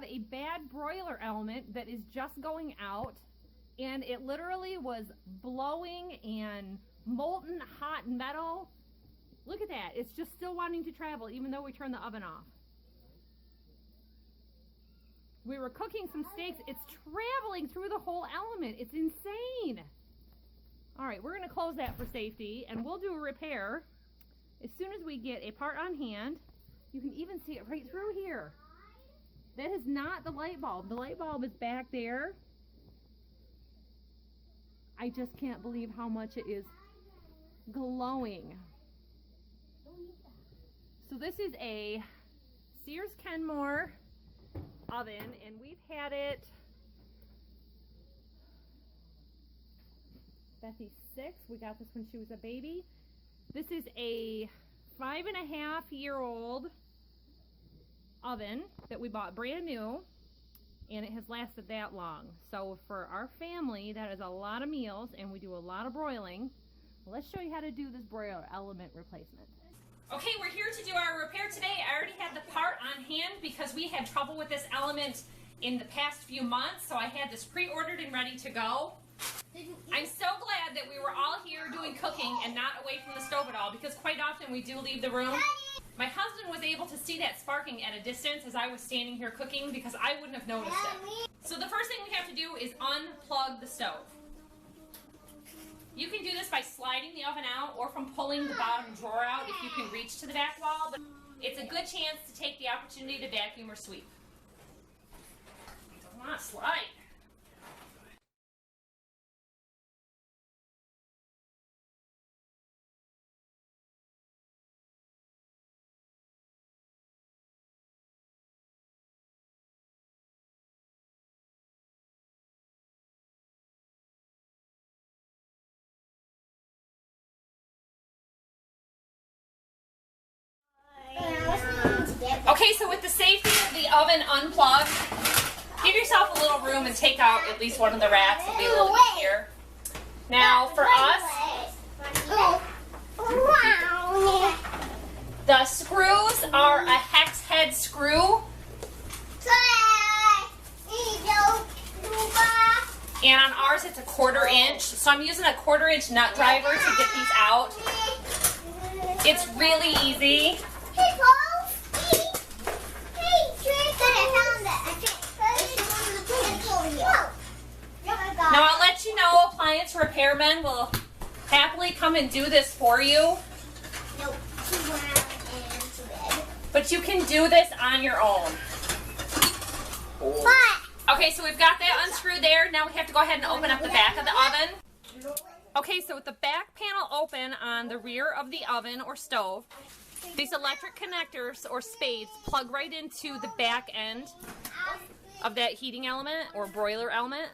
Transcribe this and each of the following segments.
a bad broiler element that is just going out, and it literally was blowing and molten hot metal. Look at that. It's just still wanting to travel even though we turned the oven off. We were cooking some steaks. It's traveling through the whole element. It's insane. All right, we're going to close that for safety, and we'll do a repair as soon as we get a part on hand. You can even see it right through here. That is not the light bulb. The light bulb is back there. I just can't believe how much it is glowing. So this is a Sears Kenmore oven, and we've had it, Bethy's 6. We got this when she was a baby. This is a 5.5-year-old oven that we bought brand new, and it has lasted that long. So for our family, that is a lot of meals, and we do a lot of broiling. Let's show you how to do this broiler element replacement. Okay, we're here to do our repair today. I already had the part on hand because we had trouble with this element in the past few months, so I had this pre-ordered and ready to go. I'm so glad that we were all here doing cooking and not away from the stove at all, because quite often we do leave the room. My husband was able to see that sparking at a distance as I was standing here cooking, because I wouldn't have noticed it. So the first thing we have to do is unplug the stove. You can do this by sliding the oven out or from pulling the bottom drawer out if you can reach to the back wall, but it's a good chance to take the opportunity to vacuum or sweep. Don't want to slide. Okay, so with the safety of the oven unplugged, give yourself a little room and take out at least one of the racks. It'll be a little easier. Now, for us, the screws are a hex head screw. And on ours, it's a 1/4 inch. So I'm using a 1/4 inch nut driver to get these out. It's really easy. Now I'll let you know, appliance repairmen will happily come and do this for you. But you can do this on your own. Okay, so we've got that unscrewed there. Now we have to go ahead and open up the back of the oven. Okay, so with the back panel open on the rear of the oven or stove, these electric connectors or spades plug right into the back end of that heating element or broiler element.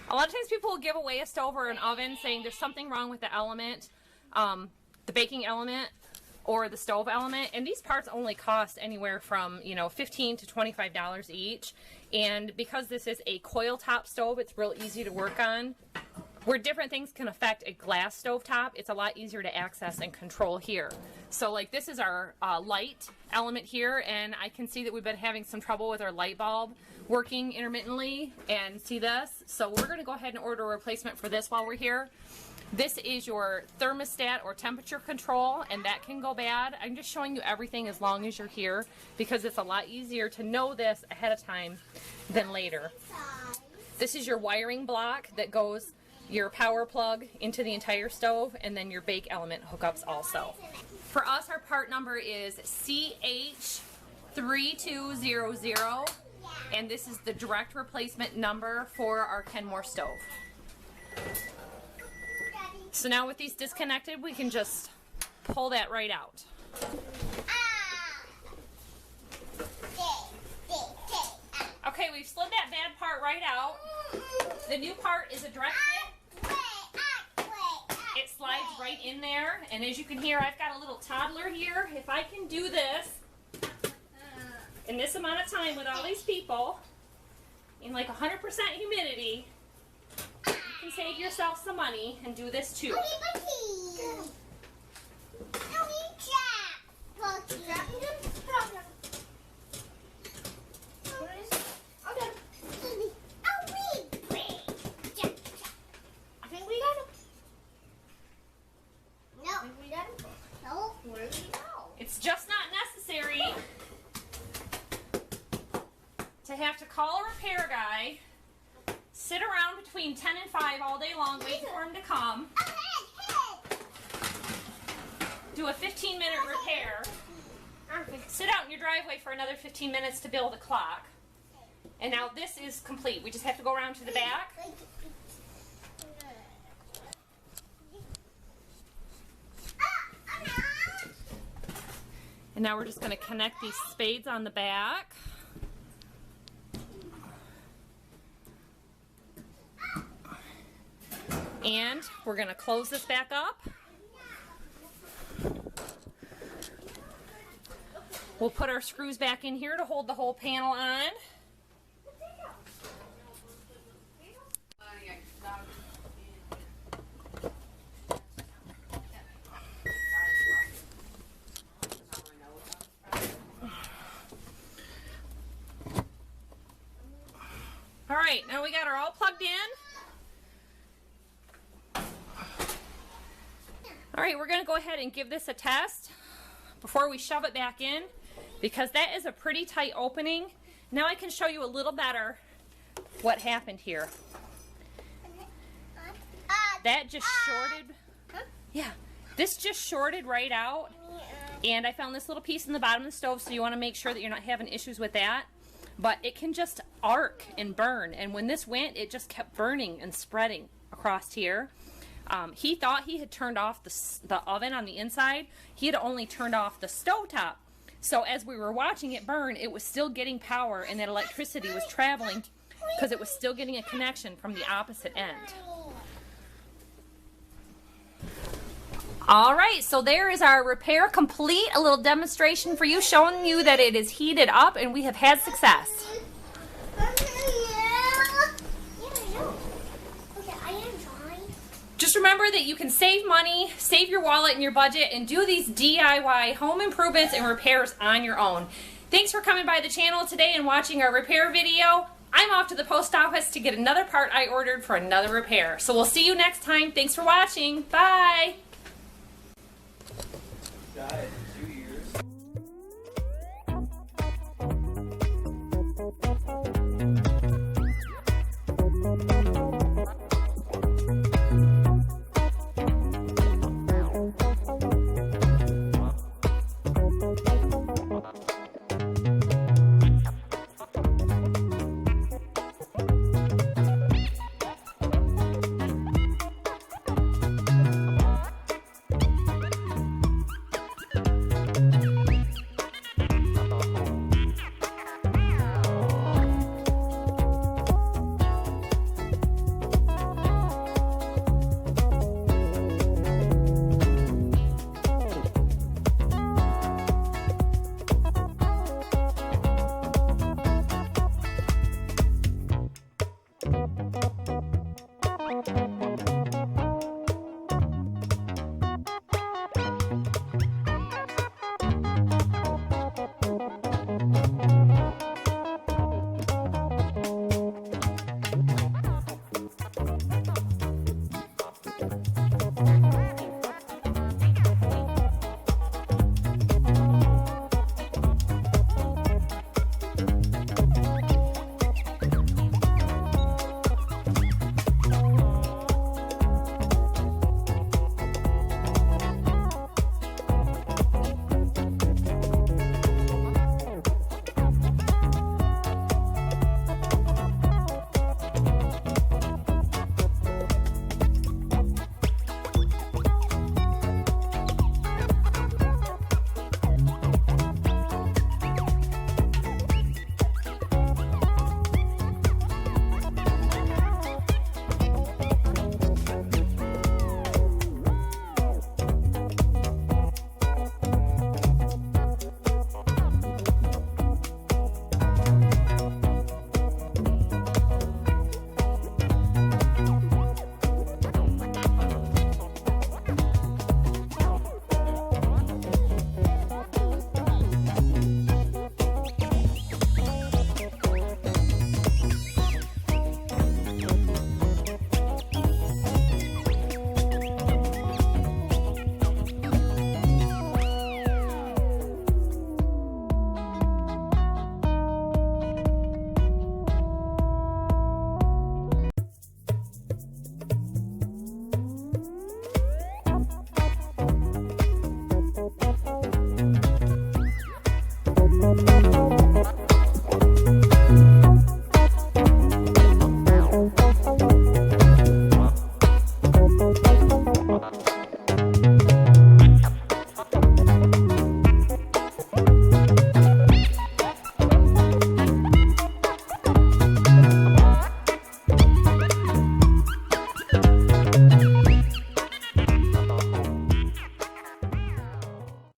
A lot of times people will give away a stove or an oven saying there's something wrong with the element, the baking element or the stove element, and these parts only cost anywhere from, you know, $15 to $25 each. And because this is a coil top stove, it's real easy to work on. Where different things can affect a glass stove top, it's a lot easier to access and control here. So like this is our light element here, and I can see that we've been having some trouble with our light bulb working intermittently, and see this? So we're gonna go ahead and order a replacement for this while we're here. This is your thermostat or temperature control, and that can go bad. I'm just showing you everything as long as you're here, because it's a lot easier to know this ahead of time than later. This is your wiring block that goes your power plug into the entire stove, and then your bake element hookups also. For us, our part number is CH3200, and this is the direct replacement number for our Kenmore stove. So now with these disconnected, we can just pull that right out. Okay, we've slid that bad part right out. The new part is a direct fit. It slides right in there, and as you can hear, I've got a little toddler here. If I can do this in this amount of time with all these people in like 100% humidity, you can save yourself some money and do this too. between 10 and 5 all day long waiting for him to come. Do a 15-minute repair. Sit out in your driveway for another 15 minutes to build a clock. And now this is complete. We just have to go around to the back. And now we're just going to connect these spades on the back. And we're going to close this back up. We'll put our screws back in here to hold the whole panel on. All right, now we got her all plugged in. All right, we're going to go ahead and give this a test before we shove it back in, because that is a pretty tight opening. Now I can show you a little better what happened here. That just shorted. Yeah, this just shorted right out. And I found this little piece in the bottom of the stove, so you want to make sure that you're not having issues with that. But it can just arc and burn, and when this went, it just kept burning and spreading across here. He thought he had turned off the oven on the inside. He had only turned off the stovetop. So as we were watching it burn, it was still getting power, and that electricity was traveling because it was still getting a connection from the opposite end. All right, so there is our repair complete. A little demonstration for you, showing you that it is heated up and we have had success. Just remember that you can save money, save your wallet and your budget, and do these DIY home improvements and repairs on your own. Thanks for coming by the channel today and watching our repair video. I'm off to the post office to get another part I ordered for another repair. So we'll see you next time. Thanks for watching. Bye. Got it.